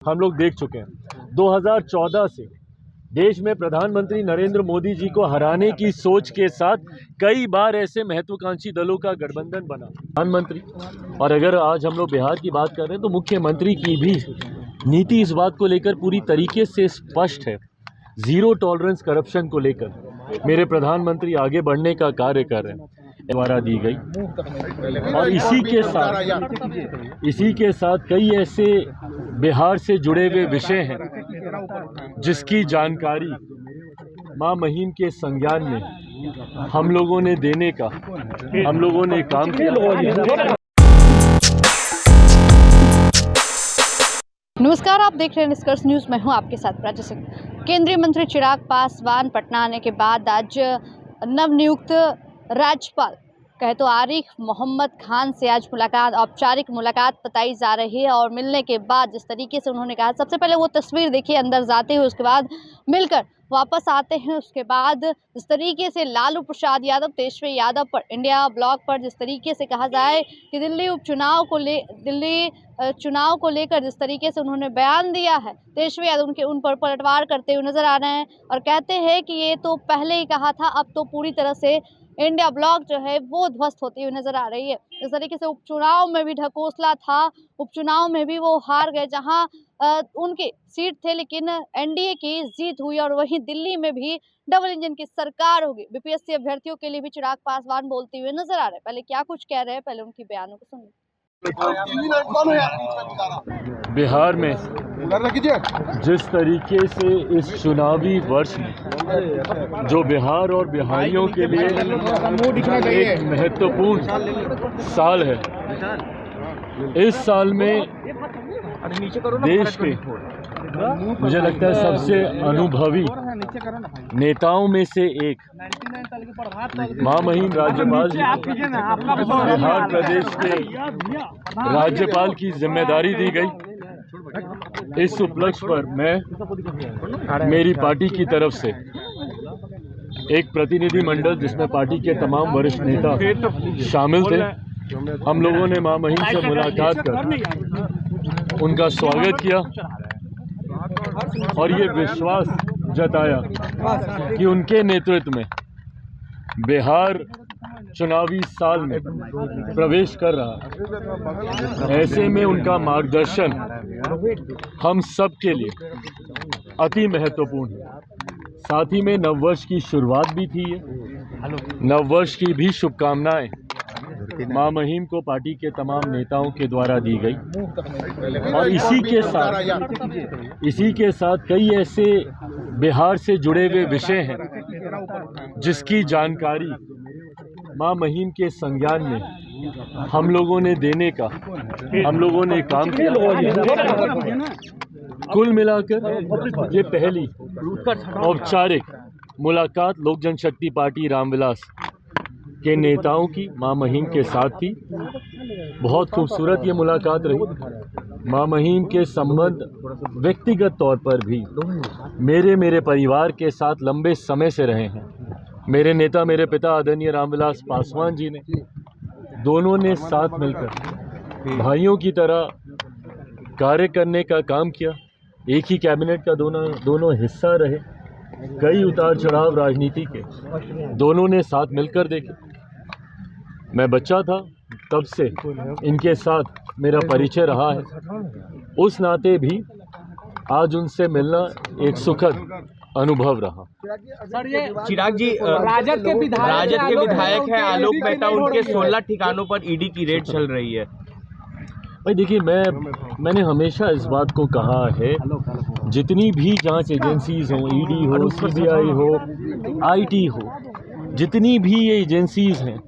हम लोग देख चुके हैं 2014 से देश में प्रधानमंत्री नरेंद्र मोदी जी को हराने की सोच के साथ कई बार ऐसे महत्वाकांक्षी दलों का गठबंधन बना प्रधानमंत्री। और अगर आज हम लोग बिहार की बात कर रहे हैं तो मुख्यमंत्री की भी नीति इस बात को लेकर पूरी तरीके से स्पष्ट है। जीरो टॉलरेंस करप्शन को लेकर मेरे प्रधानमंत्री आगे बढ़ने का कार्य कर रहे हैं द्वारा दी गई। और इसी के साथ कई ऐसे बिहार से जुड़े हुए विषय हैं जिसकी जानकारी मां महिम के संज्ञान में हम लोगों ने देने का हम लोगों ने काम किया। नमस्कार, आप देख रहे हैं निष्कर्ष न्यूज। मैं हूं आपके साथ प्राची सिंह। केंद्रीय मंत्री चिराग पासवान पटना आने के बाद आज नवनियुक्त राज्यपाल कहे तो आरिफ मोहम्मद खान से आज औपचारिक मुलाकात बताई जा रही है। और मिलने के बाद जिस तरीके से उन्होंने कहा, सबसे पहले वो तस्वीर देखिए अंदर जाते हुए, उसके बाद मिलकर वापस आते हैं। उसके बाद जिस तरीके से लालू प्रसाद यादव, तेजस्वी यादव पर, इंडिया ब्लॉक पर जिस तरीके से कहा जाए कि दिल्ली चुनाव को लेकर जिस तरीके से उन्होंने बयान दिया है, तेजस्वी यादव उन पर पलटवार करते हुए नजर आ रहे हैं और कहते हैं कि ये तो पहले ही कहा था, अब तो पूरी तरह से इंडिया ब्लॉक जो है वो ध्वस्त होती हुई नजर आ रही है। इस तरीके से उपचुनाव में भी ढकोसला था, उपचुनाव में भी वो हार गए जहां उनकी सीट थे, लेकिन एनडीए की जीत हुई। और वहीं दिल्ली में भी डबल इंजन की सरकार होगी। बीपीएससी अभ्यर्थियों के लिए भी चिराग पासवान बोलते हुए नजर आ रहे हैं। पहले क्या कुछ कह रहे हैं, पहले उनकी बयानों को सुनिए। बिहार में जिस तरीके से इस चुनावी वर्ष में जो बिहार और बिहारियों के लिए एक महत्वपूर्ण साल है, इस साल में देश के मुझे लगता है सबसे अनुभवी नेताओं में से एक मां महिम राज्यपाल जी बिहार प्रदेश के राज्यपाल की जिम्मेदारी दी गई। इस उपलक्ष्य पर मैं मेरी पार्टी की तरफ से एक प्रतिनिधि मंडल जिसमें पार्टी के तमाम वरिष्ठ नेता शामिल थे, हम लोगों ने मां महिम से मुलाकात कर उनका स्वागत किया और ये विश्वास जताया कि उनके नेतृत्व में बिहार चुनावी साल में प्रवेश कर रहा है। ऐसे में उनका मार्गदर्शन हम सब के लिए अति महत्वपूर्ण है। साथ ही में नववर्ष की शुरुआत भी थी। नववर्ष की भी शुभकामनाएं मां महिम को पार्टी के तमाम नेताओं के द्वारा दी गई। और इसी के साथ कई ऐसे बिहार से जुड़े हुए विषय हैं जिसकी जानकारी मां महिम के संज्ञान में हम लोगों ने देने का हम लोगों ने काम किया। कुल मिलाकर ये पहली औपचारिक मुलाकात लोक जनशक्ति पार्टी रामविलास के नेताओं की मां महिम के साथ थी। बहुत खूबसूरत ये मुलाकात रही। मां महिम के संबंध व्यक्तिगत तौर पर भी मेरे परिवार के साथ लंबे समय से रहे हैं। मेरे नेता, मेरे पिता आदरणीय रामविलास पासवान जी ने, दोनों ने साथ मिलकर भाइयों की तरह कार्य करने का काम किया। एक ही कैबिनेट का दोनों हिस्सा रहे। कई उतार चढ़ाव राजनीति के दोनों ने साथ मिलकर देखे। मैं बच्चा था तब से इनके साथ मेरा परिचय रहा है। उस नाते भी आज उनसे मिलना एक सुखद अनुभव रहा। सर, ये चिराग जी राजद के विधायक हैं आलोक मेहता, उनके 16 ठिकानों पर ईडी की रेड चल रही है। भाई देखिए, मैंने हमेशा इस बात को कहा है, जितनी भी जांच एजेंसीज हों, ईडी हो, सीबीआई हो, आईटी हो, जितनी भी ये एजेंसीज हैं,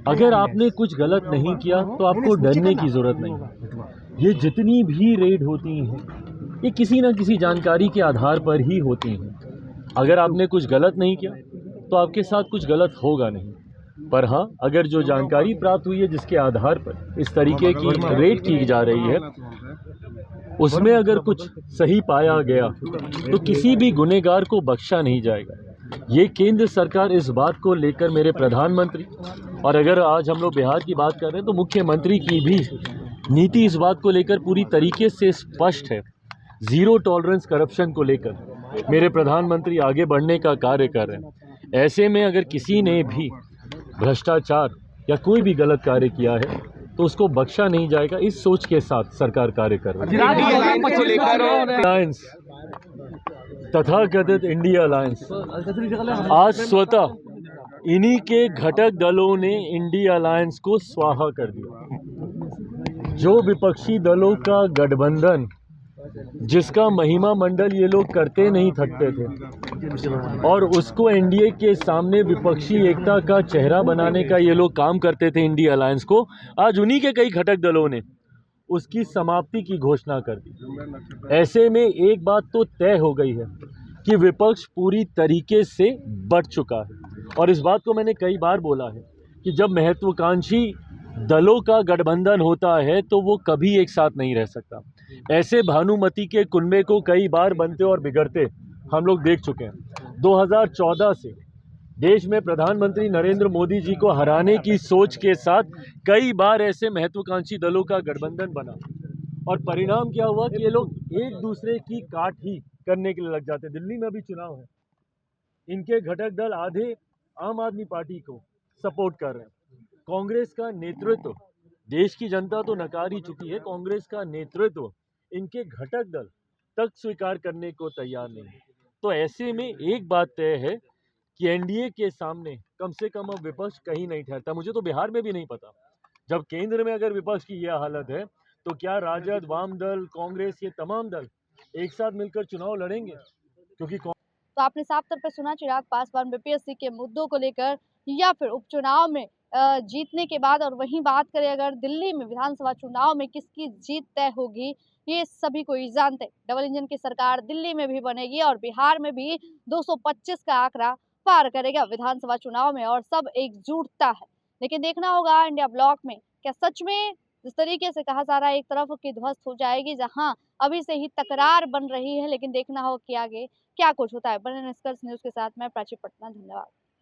अगर आपने कुछ गलत नहीं किया तो आपको डरने की ज़रूरत नहीं। ये जितनी भी रेड होती हैं, ये किसी न किसी जानकारी के आधार पर ही होती हैं। अगर आपने कुछ गलत नहीं किया तो आपके साथ कुछ गलत होगा नहीं। पर हाँ, अगर जो जानकारी प्राप्त हुई है जिसके आधार पर इस तरीके की रेड की जा रही है, उसमें अगर कुछ सही पाया गया तो किसी भी गुनहगार को बख्शा नहीं जाएगा। ये केंद्र सरकार इस बात को लेकर मेरे प्रधानमंत्री, और अगर आज हम लोग बिहार की बात कर रहे हैं तो मुख्यमंत्री की भी नीति इस बात को लेकर पूरी तरीके से स्पष्ट है। ज़ीरो टॉलरेंस करप्शन को लेकर मेरे प्रधानमंत्री आगे बढ़ने का कार्य कर रहे हैं। ऐसे में अगर किसी ने भी भ्रष्टाचार या कोई भी गलत कार्य किया है तो उसको बख्शा नहीं जाएगा, इस सोच के साथ सरकार कार्य कर रही है। अलायंस तथाकथित इंडिया अलायंस आज स्वतः इन्हीं के घटक दलों ने इंडिया अलायंस को स्वाहा कर दिया। जो विपक्षी दलों का गठबंधन जिसका महिमा मंडल ये लोग करते नहीं थकते थे और उसको एनडीए के सामने विपक्षी एकता का चेहरा बनाने का ये लोग काम करते थे इंडिया अलायंस को, आज उन्हीं के कई घटक दलों ने उसकी समाप्ति की घोषणा कर दी। ऐसे में एक बात तो तय हो गई है कि विपक्ष पूरी तरीके से बढ़ चुका है और इस बात को मैंने कई बार बोला है कि जब महत्वाकांक्षी दलों का गठबंधन होता है तो वो कभी एक साथ नहीं रह सकता। ऐसे भानुमति के कुनबे को कई बार बनते और बिगड़ते हम लोग देख चुके हैं। 2014 से देश में प्रधानमंत्री नरेंद्र मोदी जी को हराने की सोच के साथ कई बार ऐसे महत्वाकांक्षी दलों का गठबंधन बना और परिणाम क्या हुआ कि ये लोग एक दूसरे की काट ही करने के लिए लग जाते। दिल्ली में अभी चुनाव है, इनके घटक दल आधे आम आदमी पार्टी को सपोर्ट कर रहे हैं। कांग्रेस का नेतृत्व, देश की जनता तो नकार ही चुकी है, कांग्रेस का नेतृत्व इनके घटक दल तक स्वीकार करने को तैयार नहीं है। तो ऐसे में एक बात तय है कि एनडीए के सामने कम से कम अब विपक्ष कहीं नहीं ठहरता। मुझे तो बिहार में भी नहीं पता, जब केंद्र में अगर विपक्ष की यह हालत है तो क्या राजद, वाम दल, कांग्रेस ये तमाम दल एक साथ मिलकर चुनाव लड़ेंगे? क्योंकि तो आपने साफ तौर पर सुना चिराग पासवान बीपीएससी के मुद्दों को लेकर या फिर उपचुनाव में जीतने के बाद, और वहीं बात करें अगर दिल्ली में विधानसभा चुनाव में किसकी जीत तय होगी, ये सभी कोई जानते। डबल इंजन की सरकार दिल्ली में भी बनेगी और बिहार में भी 225 का आंकड़ा पार करेगा विधानसभा चुनाव में और सब एकजुटता है। लेकिन देखना होगा इंडिया ब्लॉक में क्या सच में जिस तरीके से कहा जा रहा है एक तरफ की ध्वस्त हो जाएगी, जहां अभी से ही तकरार बन रही है, लेकिन देखना होगा कि आगे क्या कुछ होता है। बने निष्कर्ष न्यूज के साथ मैं प्राची पटना, धन्यवाद।